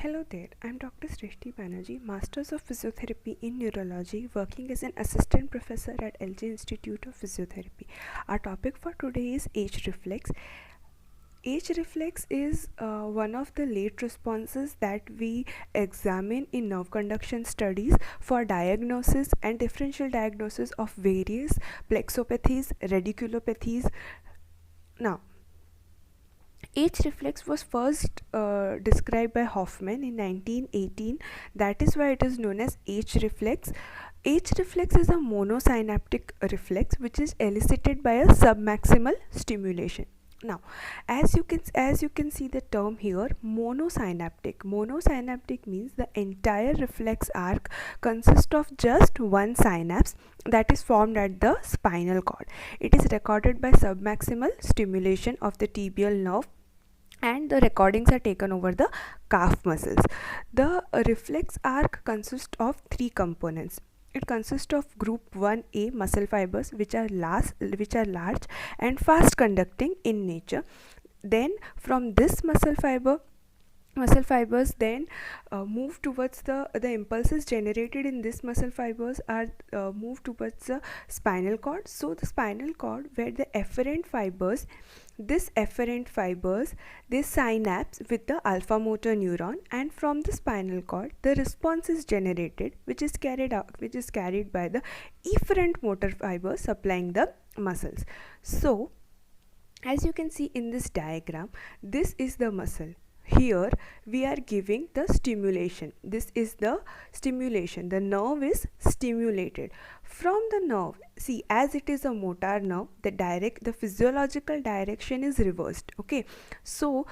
Hello there, I'm Dr. Srishti Banerjee, Masters of Physiotherapy in Neurology, working as an assistant professor at LG Institute of Physiotherapy. Our topic for today is age reflex. Age reflex is one of the late responses that we examine in nerve conduction studies for diagnosis and differential diagnosis of various plexopathies, radiculopathies. Now, age reflex was first described by Hoffman in 1918. That is why it is known as age reflex. Age reflex is a monosynaptic reflex which is elicited by a submaximal stimulation. Now, as you can see the term here, monosynaptic. Monosynaptic means the entire reflex arc consists of just one synapse that is formed at the spinal cord. It is recorded by submaximal stimulation of the tibial nerve, and the recordings are taken over the calf muscles. The reflex arc consists of three components. It consists of group 1A muscle fibers which are large and fast conducting in nature. Then from this muscle fibers then move towards the impulses generated in this muscle fibers are moved towards the spinal cord. So the spinal cord, where the efferent fibers, this synapse with the alpha motor neuron, and from the spinal cord the response is generated which is carried by the efferent motor fibers supplying the muscles. So as you can see in this diagram, this is the muscle. Here we are giving the stimulation. This is the stimulation. The nerve is stimulated. From the nerve, see, as it is a motor nerve, the physiological direction is reversed. Okay, so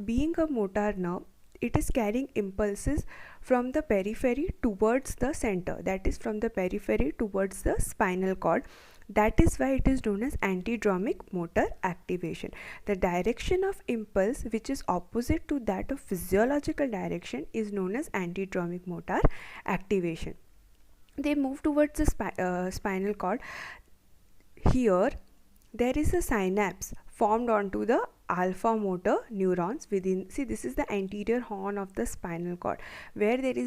being a motor nerve, it is carrying impulses from the periphery towards the center, that is from the periphery towards the spinal cord. That is why it is known as antidromic motor activation. The direction of impulse which is opposite to that of physiological direction is known as antidromic motor activation. They move towards the spinal cord. Here there is a synapse formed onto the alpha motor neurons within. See, this is the anterior horn of the spinal cord where there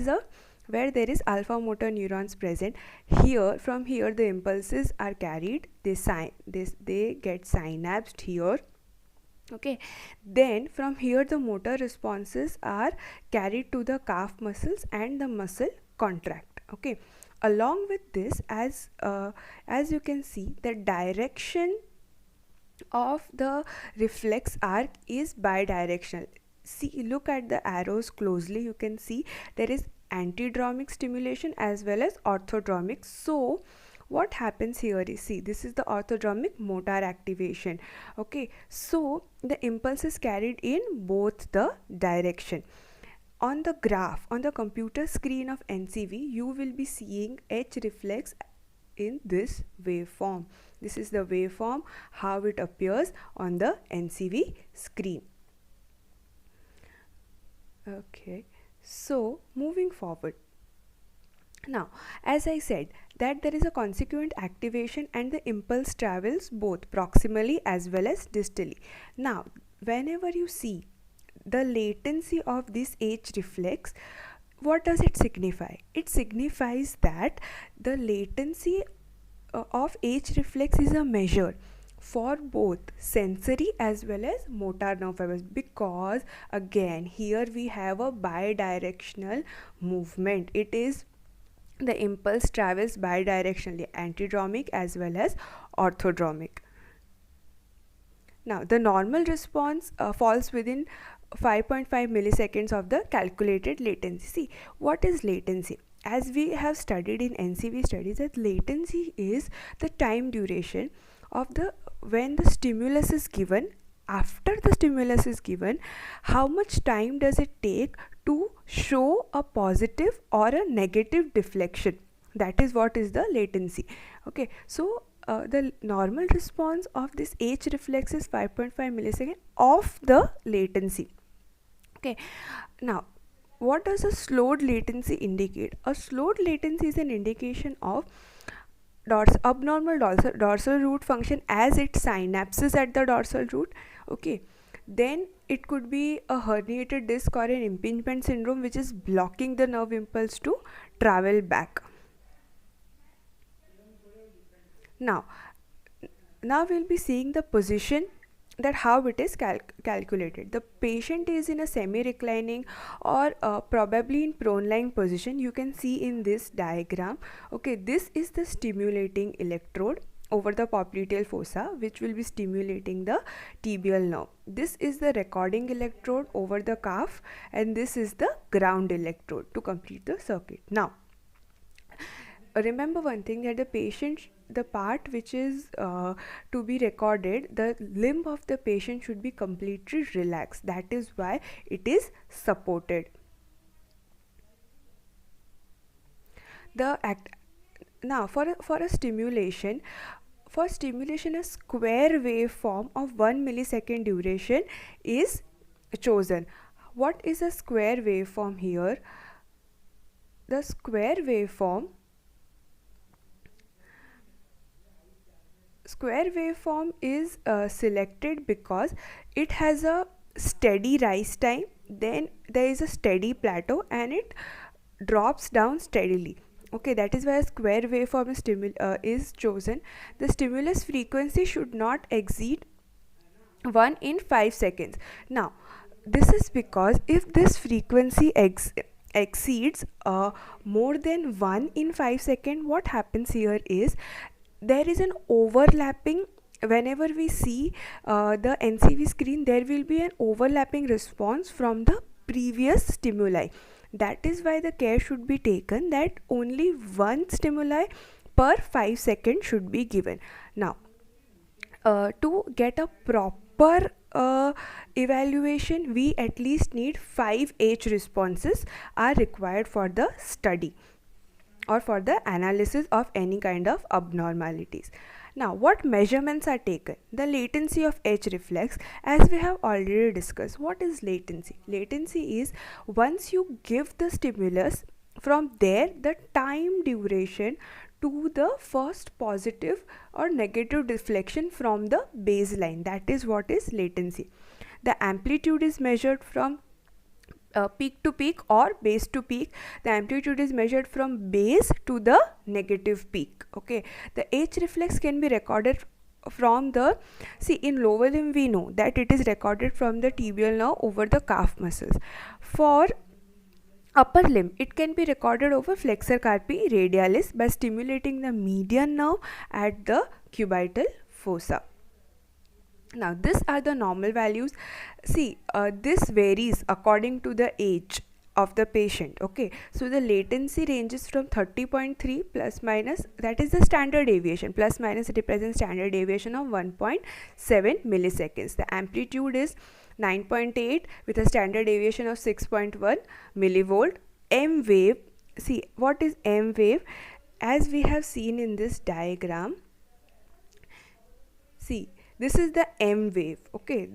is alpha motor neurons present. Here, from here the impulses are carried. They get synapsed here. Okay, then from here the motor responses are carried to the calf muscles and the muscle contract. Okay, along with this, as you can see, the direction of the reflex arc is bidirectional. See, look at the arrows closely. You can see there is antidromic stimulation as well as orthodromic. So what happens here is, see, this is the orthodromic motor activation. Okay, so the impulse is carried in both the direction. On the graph, on the computer screen of NCV, you will be seeing H reflex in this waveform. This is the waveform, how it appears on the NCV screen. Okay, so moving forward. Now, as I said, that there is a consequent activation and the impulse travels both proximally as well as distally. Now, whenever you see the latency of this age reflex, what does it signify? It signifies that the latency of age reflex is a measure for both sensory as well as motor nerve fibers, because again here we have a bidirectional movement. It is the impulse travels bidirectionally, antidromic as well as orthodromic. Now the normal response falls within 5.5 milliseconds of the calculated latency. See, what is latency? As we have studied in NCV studies, that latency is the time duration of when the stimulus is given. After the stimulus is given, how much time does it take to show a positive or a negative deflection? That is what is the latency. Okay, so the normal response of this age reflex is 5.5 milliseconds of the latency. Okay, now what does a slowed latency indicate? A slowed latency is an indication of abnormal dorsal root function as it synapses at the dorsal root. Okay, Then it could be a herniated disc or an impingement syndrome, which is blocking the nerve impulse to travel back. Now we'll be seeing the position, that how it is calculated. The patient is in a semi-reclining or probably in prone lying position. You can see in this diagram. Okay, this is the stimulating electrode over the popliteal fossa, which will be stimulating the tibial nerve. This is the recording electrode over the calf, and this is the ground electrode to complete the circuit. Now remember one thing, that the part which is to be recorded, the limb of the patient should be completely relaxed. That is why it is supported. Now for a stimulation, a square waveform of 1 millisecond duration is chosen. What is a square waveform here? The square waveform is selected because it has a steady rise time, then there is a steady plateau, and it drops down steadily. Okay, that is why a square waveform is chosen. The stimulus frequency should not exceed 1 in 5 seconds. Now this is because if this frequency exceeds more than 1 in 5 seconds, what happens here is there is an overlapping. Whenever we see the NCV screen, there will be an overlapping response from the previous stimuli. That is why the care should be taken that only one stimuli per 5 seconds should be given. Now to get a proper evaluation, we at least need 5 H responses are required for the study or for the analysis of any kind of abnormalities. Now what measurements are taken? The latency of H reflex, as we have already discussed. What is latency? Latency is once you give the stimulus, from there the time duration to the first positive or negative deflection from the baseline. That is what is latency. The amplitude is measured from peak to peak or base to peak. The amplitude is measured from base to the negative peak. Okay, the H reflex can be recorded from the, in lower limb we know that it is recorded from the tibial nerve over the calf muscles. For upper limb, it can be recorded over flexor carpi radialis by stimulating the median nerve at the cubital fossa. Now these are the normal values. This varies according to the age of the patient. Okay, so the latency ranges from 30.3 plus minus, that is the standard deviation, plus minus represents standard deviation of 1.7 milliseconds. The amplitude is 9.8 with a standard deviation of 6.1 millivolt. M wave, what is M wave? As we have seen in this diagram, this is the M wave. Okay,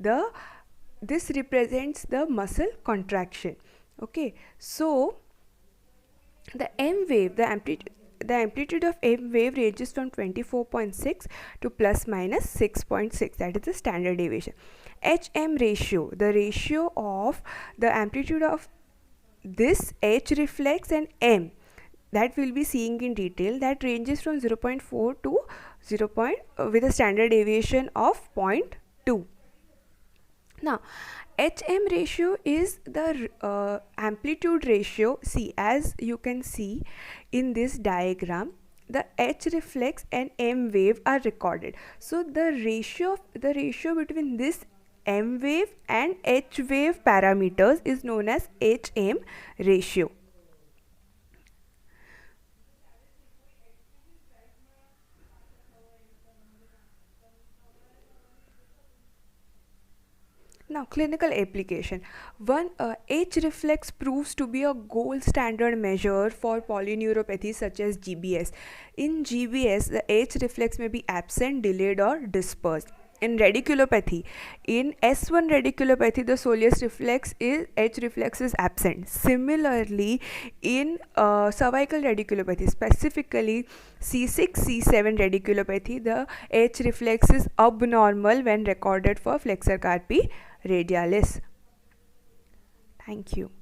this represents the muscle contraction. Okay, so the M wave, the amplitude of M wave ranges from 24.6 to plus minus 6.6. That is the standard deviation. HM ratio, the ratio of the amplitude of this H reflex and M, that we'll be seeing in detail, that ranges from 0.4 to 0. With a standard deviation of 0.2. Now HM ratio is the amplitude ratio. As you can see in this diagram, the H reflex and M wave are recorded. So the ratio between this M wave and H wave parameters is known as HM ratio. Now clinical application. One, H reflex proves to be a gold standard measure for polyneuropathies such as GBS. In GBS, the H reflex may be absent, delayed or dispersed. In radiculopathy, in S1 radiculopathy, the soleus reflex is H reflex is absent. Similarly, in cervical radiculopathy, specifically C6, C7 radiculopathy, the H reflex is abnormal when recorded for flexor carpi radialis. Thank you.